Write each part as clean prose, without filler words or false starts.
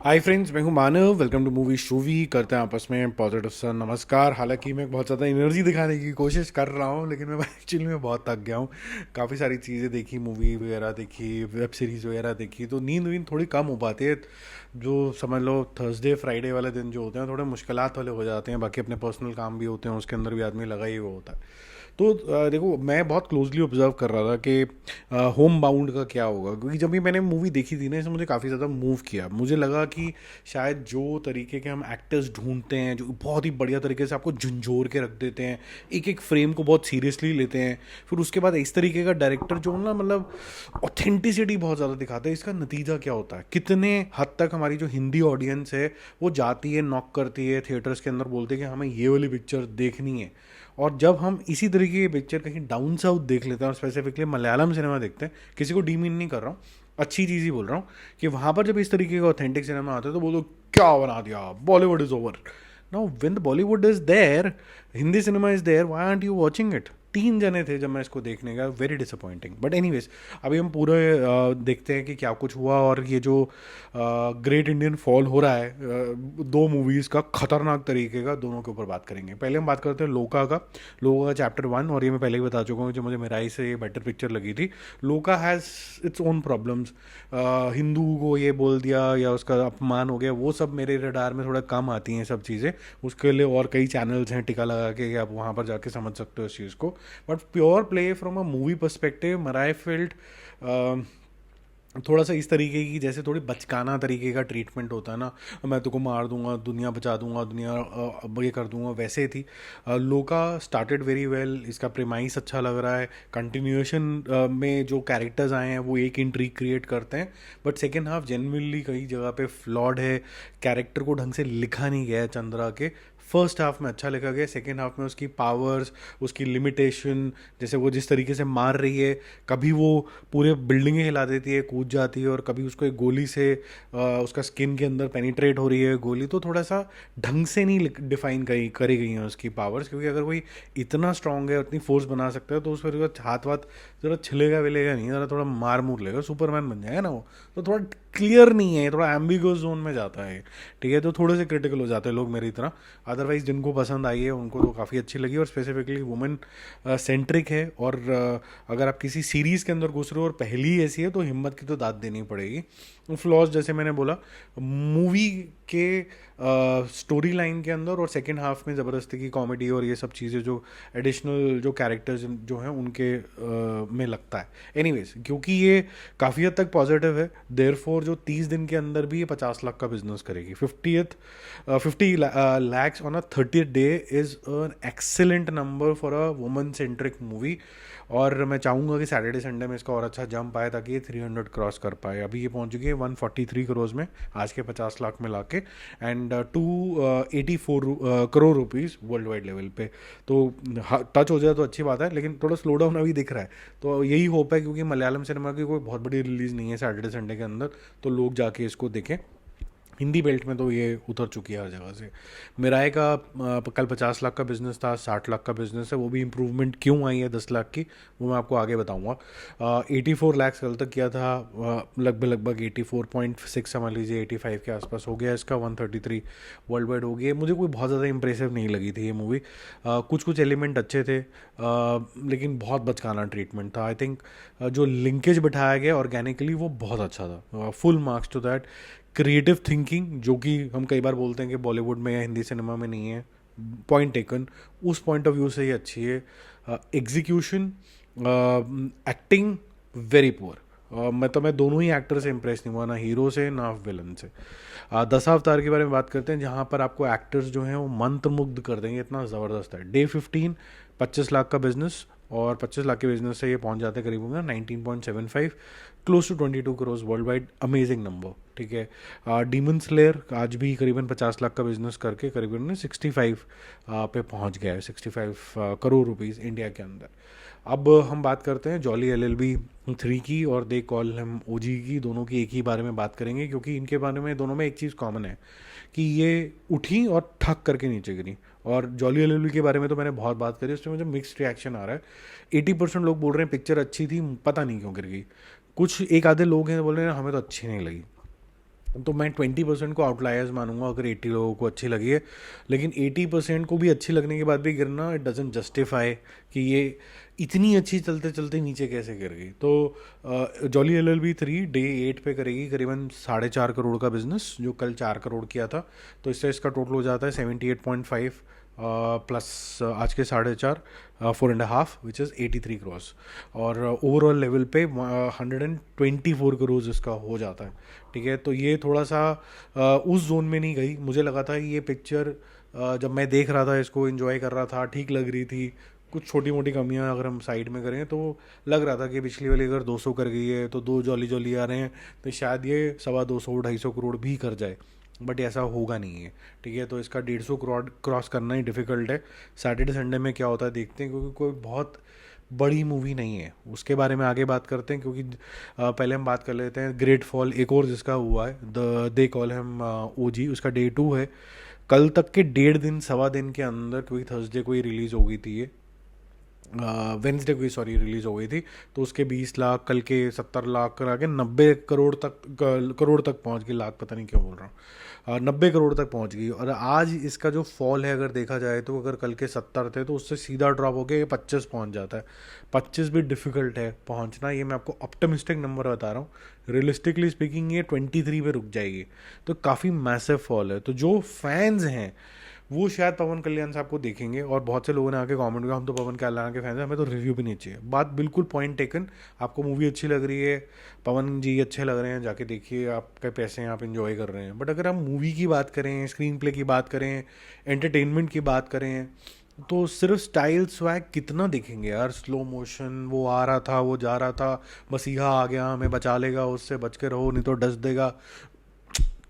हाय friends, मैं हूं Manav. Welcome to movie शूवी। करते हैं आपस में पॉजिटिव सा नमस्कार। हालांकि मैं बहुत ज़्यादा एनर्जी दिखाने की कोशिश कर रहा हूं, लेकिन मैं एक्चुअली में बहुत थक गया हूं। काफ़ी सारी चीज़ें देखी, मूवी वगैरह देखी, वेब सीरीज़ वगैरह देखी, तो नींद वींद थोड़ी कम हो पाती है। जो समझ लो थर्सडे फ्राइडे वाले दिन जो होते हैं थोड़े मुश्किलात वाले हो जाते हैं। बाकी अपने पर्सनल काम भी होते हैं, उसके अंदर भी आदमी लगा ही हुआ होता है। तो देखो, मैं बहुत क्लोजली ऑब्जर्व कर रहा था कि होम बाउंड का क्या होगा, क्योंकि जब भी मैंने मूवी देखी थी ना, इसने मुझे काफ़ी ज़्यादा मूव किया। मुझे लगा कि शायद जो तरीके के हम एक्टर्स ढूंढते हैं, जो बहुत ही बढ़िया तरीके से आपको झंझोर के रख देते हैं, एक एक फ्रेम को बहुत सीरियसली लेते हैं, फिर उसके बाद इस तरीके का डायरेक्टर जो ना, मतलब ऑथेंटिसिटी बहुत ज़्यादा दिखाता है, इसका नतीजा क्या होता है, कितने हद तक हमारी जो हिंदी ऑडियंस है वो जाती है, नॉक करती है थिएटर्स के अंदर, बोलते हैं कि हमें ये वाली पिक्चर देखनी है। और जब हम इसी तरीके की पिक्चर कहीं डाउन साउथ देख लेते हैं, और स्पेसिफिकली मलयालम सिनेमा देखते हैं, किसी को डीमीन नहीं कर रहा हूँ, अच्छी चीज़ ही बोल रहा हूँ, कि वहाँ पर जब इस तरीके का ऑथेंटिक सिनेमा आता है तो बोलो क्या बना दिया, Bollywood is over. Now when the Bollywood is there, Hindi cinema is there, why aren't you watching it. तीन जने थे जब मैं इसको देखने गया, वेरी डिसअपॉइंटिंग। बट एनीवेज, अभी हम पूरे देखते हैं कि क्या कुछ हुआ, और ये जो ग्रेट इंडियन फॉल हो रहा है, दो मूवीज़ का खतरनाक तरीके का, दोनों के ऊपर बात करेंगे। पहले हम बात करते हैं लोका का। लोका का चैप्टर 1, और ये मैं पहले ही बता चुका हूँ, जो मुझे मेराई से ये बेटर पिक्चर लगी थी। लोका has its own problems. Hindu को ये बोल दिया या उसका अपमान हो गया, वो सब मेरे रडार में थोड़ा कम आती हैं सब चीज़ें। उसके लिए और कई चैनल्स हैं टिका लगा के, आप वहाँ पर जाके समझ सकते हो इस चीज़ को। But pure play from a movie perspective, मराई फील्ड थोड़ा सा इस तरीके की, जैसे थोड़ी बचकाना तरीके का ट्रीटमेंट होता है ना, मैं तुमको मार दूंगा, दुनिया बचा दूंगा, दुनिया ये कर दूंगा, वैसे थी। लोका स्टार्टेड वेरी वेल, इसका प्रेमाइस अच्छा लग रहा है। कंटिन्यूएशन में जो कैरेक्टर्स आए हैं वो एक इंट्रीग क्रिएट करते हैं, बट सेकेंड हाफ जेनविनली कई जगह पे फ्लॉड है। कैरेक्टर को ढंग से लिखा नहीं गया है चंद्रा के। फर्स्ट हाफ में अच्छा लिखा गया, सेकेंड हाफ में उसकी पावर्स, उसकी लिमिटेशन, जैसे वो जिस तरीके से मार रही है, कभी वो पूरे बिल्डिंगें हिला देती है, कूद जाती है, और कभी उसको एक गोली से उसका स्किन के अंदर पेनिट्रेट हो रही है गोली, तो थोड़ा सा ढंग से नहीं डिफाइन करी गई हैं उसकी पावर्स। क्योंकि अगर कोई इतना स्ट्रांग है, इतनी फोर्स बना सकता है, तो उस पर हाथ वाथ ज़रा छिलेगा विलेगा नहीं, ज़रा थोड़ा मार मूर लेगा, सुपरमैन बन जाएगा ना वो। तो थोड़ा क्लियर नहीं है, थोड़ा एम्बिगुअस जोन में जाता है, ठीक है। तो थोड़े से क्रिटिकल हो जाते हैं लोग मेरी तरह। अदरवाइज जिनको पसंद आई है उनको तो काफ़ी अच्छी लगी, और स्पेसिफिकली वुमेन सेंट्रिक है। और अगर आप किसी सीरीज़ के अंदर घुस रहे हो और पहली ऐसी है, तो हिम्मत की तो दाद देनी पड़ेगी। फ्लॉज जैसे मैंने बोला, मूवी के स्टोरी लाइन के अंदर, और सेकेंड हाफ में ज़बरदस्ती की कॉमेडी और ये सब चीज़ें, जो एडिशनल जो कैरेक्टर्स जो हैं उनके में लगता है। एनीवेज, क्योंकि ये काफ़ी हद तक पॉजिटिव है, देयरफॉर जो 30 दिन के अंदर भी ये 50 लाख का बिजनेस करेगी। 50 lakhs on a 30th day is an excellent number for a woman centric movie. और मैं चाहूँगा कि सैटरडे संडे में इसका और अच्छा जंप आए, ताकि ये 300 क्रॉस कर पाए। अभी ये पहुँच गई है 143 करोड़ में, आज के 50 लाख में लाके, and 284 crore rupees world wide level पे। तो टच हो जाए तो अच्छी बात है, लेकिन थोड़ा स्लो डाउन अभी दिख रहा है। तो यही होप है, क्योंकि मलयालम सिनेमा की कोई बहुत बड़ी रिलीज़ नहीं है सैटरडे संडे के अंदर, तो लोग जाके इसको देखें। हिंदी बेल्ट में तो ये उतर चुकी है हर जगह से। मिराय का कल 50 लाख का बिजनेस था, 60 लाख का बिजनेस है। वो भी इम्प्रूवमेंट क्यों आई है 10 लाख की, वो मैं आपको आगे बताऊंगा। 84 लाख कल तक किया था, लगभग 84.6 समझ लीजिए, 85 के आसपास हो गया इसका। 133 वर्ल्ड वाइड हो गई है। मुझे कोई बहुत ज़्यादा इंप्रेसिव नहीं लगी थी ये मूवी। कुछ कुछ एलिमेंट अच्छे थे, लेकिन बहुत बचकाना ट्रीटमेंट था। आई थिंक जो लिंकेज बिठाया गया ऑर्गेनिकली वो बहुत अच्छा था। Full marks to that. Creative thinking, जो कि हम कई बार बोलते हैं कि बॉलीवुड में या हिंदी सिनेमा में नहीं है, पॉइंट टेकन, उस पॉइंट ऑफ व्यू से ही अच्छी है। Execution, acting very poor. मैं दोनों ही एक्टर से इंप्रेस नहीं हुआ, ना हीरो से ना विलन से। 10 अवतार के बारे में बात करते हैं, जहाँ पर आपको एक्टर्स जो हैं वो मंत्रमुग्ध कर देंगे, इतना ज़बरदस्त है। डे 15 25 लाख का बिजनेस, और 25 लाख के बिजनेस से ये पहुंच जाते हैं करीब 19.75, close to 22 crore worldwide. Amazing number, ठीक है। डीमन स्लेयर आज भी करीबन 50 लाख का बिजनेस करके करीबन 65 पे पहुंच गया है, 65 करोड़ रुपीस इंडिया के अंदर। अब हम बात करते हैं जॉली LLB 3 की, और दे कॉल हम OG की। दोनों की एक ही बारे में बात करेंगे, क्योंकि इनके बारे में दोनों में एक चीज़ कॉमन है कि ये उठी और ठक करके नीचे गिरी। और जॉली LLB के बारे में तो मैंने बहुत बात करी, उसमें मुझे मिक्स्ड रिएक्शन आ रहा है। 80% लोग बोल रहे हैं पिक्चर अच्छी थी, पता नहीं क्यों गिर गई। कुछ एक आधे लोग हैं बोल रहे हैं हमें तो अच्छी नहीं लगी। तो मैं 20% को आउटलायर्स मानूंगा अगर 80 लोगों को अच्छी लगी है, लेकिन 80% को भी अच्छी लगने के बाद भी गिरना इट डजेंट जस्टिफाई कि ये इतनी अच्छी चलते चलते नीचे कैसे गिर गई। तो जॉली LLB 3 डे 8 पे करेगी करीबन 4.5 करोड़ का बिजनेस, जो कल 4 करोड़ किया था। तो इससे इसका टोटल हो जाता है 78.5 प्लस आज के 4.5, 4.5 विच इज़ 83 करोड़। और ओवरऑल लेवल पे 124 करोड़ इसका हो जाता है। ठीक है, तो ये थोड़ा सा उस जोन में नहीं गई। मुझे लगा था कि ये पिक्चर जब मैं देख रहा था इसको एंजॉय कर रहा था, ठीक लग रही थी। कुछ छोटी मोटी कमियां अगर हम साइड में करें तो लग रहा था कि पिछली वाली अगर 200 कर गई है तो दो जॉली जॉली आ रहे हैं तो शायद ये 250-250 करोड़ भी कर जाए, बट ऐसा होगा नहीं है। ठीक है, तो इसका 150 करोड़ क्रॉस करना ही डिफ़िकल्ट है। सैटरडे संडे में क्या होता है देखते हैं, क्योंकि कोई बहुत बड़ी मूवी नहीं है। उसके बारे में आगे बात करते हैं, क्योंकि पहले हम बात कर लेते हैं ग्रेट फॉल, एक और जिसका हुआ है the they call him OG, उसका डे 2 है। कल तक के 1.5 दिन सवा दिन के अंदर, क्योंकि थर्सडे को ही रिलीज़ हो गई थी ये, वेंसडे को ही सॉरी रिलीज़ हो गई थी, तो उसके 20 लाख, कल के 70 लाख करा के 90 करोड़ तक, करोड़ तक पहुंच गई, लाख पता नहीं क्यों बोल रहा हूँ, 90 करोड़ तक पहुंच गई। और आज इसका जो फॉल है अगर देखा जाए तो अगर कल के 70 थे तो उससे सीधा ड्रॉप होकर ये 25 पहुंच जाता है। 25 भी डिफ़िकल्ट है पहुंचना, ये मैं आपको ऑप्टिमिस्टिक नंबर बता रहा हूँ। रियलिस्टिकली स्पीकिंग ये 23 पे रुक जाएगी, तो काफ़ी मैसिव फॉल है। तो जो फैंस हैं वो शायद पवन कल्याण साहब को देखेंगे। और बहुत से लोगों ने आके कमेंट किया हम तो पवन कल्याण के फैंस हैं, हमें तो रिव्यू भी नहीं चाहिए। बात बिल्कुल पॉइंट टेकन। आपको मूवी अच्छी लग रही है, पवन जी अच्छे लग रहे हैं, जाके देखिए, आपके पैसे हैं, आप इन्जॉय कर रहे हैं। बट अगर हम मूवी की बात करें, स्क्रीन प्ले की बात करें, एंटरटेनमेंट की बात करें, तो सिर्फ स्टाइल स्वैग कितना दिखेंगे यार। स्लो मोशन, वो आ रहा था, वो जा रहा था, मसीहा आ गया हमें बचा लेगा, उससे बच के रहो नहीं तो डस देगा,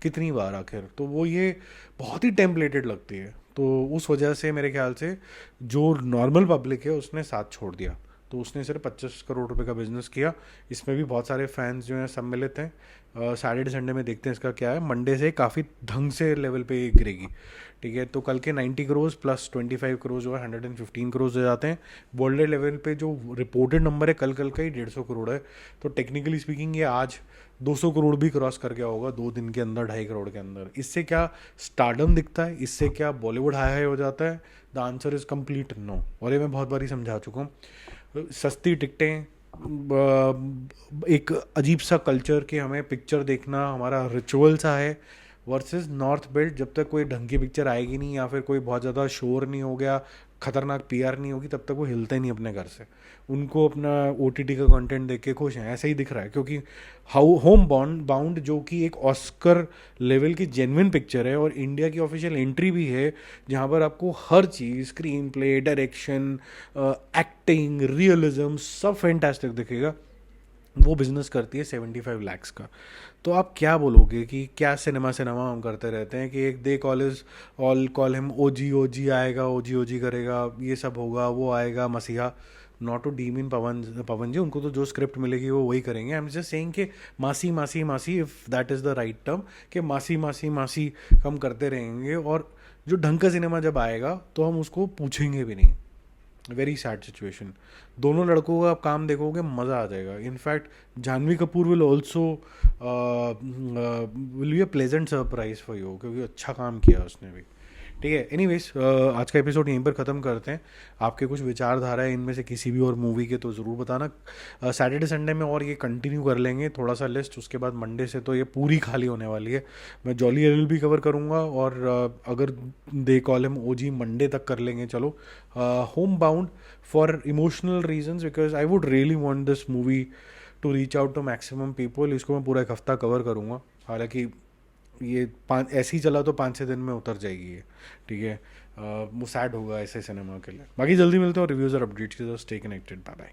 कितनी बार आखिर। तो वो ये बहुत ही टेम्पलेटेड लगती है। तो उस वजह से मेरे ख्याल से जो नॉर्मल पब्लिक है उसने साथ छोड़ दिया। तो उसने सिर्फ 25 करोड़ रुपए का बिजनेस किया। इसमें भी बहुत सारे फैंस जो हैं सम्मिलित हैं। सैटरडे संडे में देखते हैं इसका क्या है। मंडे से काफ़ी ढंग से लेवल पे ये गिरेगी। ठीक है, तो कल के 90 करोड़ प्लस 25 करोड़ जो है 115 करोड़ हो जाते हैं। वर्ल्ड लेवल पे जो रिपोर्टेड नंबर है कल कल का ही 150 करोड़ है। तो टेक्निकली स्पीकिंग ये आज 200 करोड़ भी क्रॉस कर गया होगा 2 दिन के अंदर, 2.5 करोड़ के अंदर। इससे क्या स्टारडम दिखता है, इससे क्या बॉलीवुड हाई हाई हो जाता है? The answer is complete no. और ये मैं बहुत बारी समझा चुका हूँ। सस्ती टिकटें, एक अजीब सा कल्चर कि हमें पिक्चर देखना हमारा रिचुअल सा है, वर्सेस नॉर्थ बेल्ट। जब तक कोई ढंग की पिक्चर आएगी नहीं या फिर कोई बहुत ज़्यादा शोर नहीं हो गया, खतरनाक PR नहीं होगी, तब तक वो हिलते ही नहीं अपने घर से। उनको अपना OTT का कंटेंट देख के खुश हैं, ऐसा ही दिख रहा है। क्योंकि हाउ होम बाउंड जो कि एक ऑस्कर लेवल की जेन्युइन पिक्चर है और इंडिया की ऑफिशियल एंट्री भी है, जहाँ पर आपको हर चीज़, screenplay, direction, acting, realism सब फैंटास्टिक दिखेगा, वो बिजनेस करती है 75 लैक्स का। तो आप क्या बोलोगे कि क्या सिनेमा सिनेमा हम करते रहते हैं कि एक they college all call him OG आएगा, OG करेगा, ये सब होगा, वो आएगा मसीहा। नॉट टू डीम इन पवन जी, उनको तो जो स्क्रिप्ट मिलेगी वो वही करेंगे। आई एम जस्ट सेइंग कि मासी मासी मासी, if that is the right term, कि मासी मासी मासी हम करते रहेंगे। और जो ढंग का सिनेमा जब आएगा तो हम उसको पूछेंगे भी नहीं। Very sad situation. दोनों लड़कों का आप काम देखोगे मज़ा आ जाएगा। In fact Janhvi Kapoor will also will be a pleasant surprise for you, क्योंकि अच्छा काम किया उसने भी। ठीक है, एनीवेज आज का एपिसोड यहीं पर ख़त्म करते हैं। आपके कुछ विचारधारा है इनमें से किसी भी और मूवी के तो ज़रूर बताना। सैटरडे संडे में और ये कंटिन्यू कर लेंगे थोड़ा सा लिस्ट, उसके बाद मंडे से तो ये पूरी खाली होने वाली है। मैं जॉली LLB कवर करूँगा और अगर they call him OG Monday तक कर लेंगे। चलो, Homebound for emotional reasons, because I would really want this movie to reach out to maximum people. इसको मैं पूरा एक हफ्ता कवर करूँगा, हालांकि ये ऐसे ही चला तो 5-6 दिन में उतर जाएगी ये। ठीक है, वो सैड होगा ऐसे सिनेमा के लिए। बाकी जल्दी मिलते हैं और रिव्यूज़ और अपडेट्स के साथ। Stay connected, bye bye.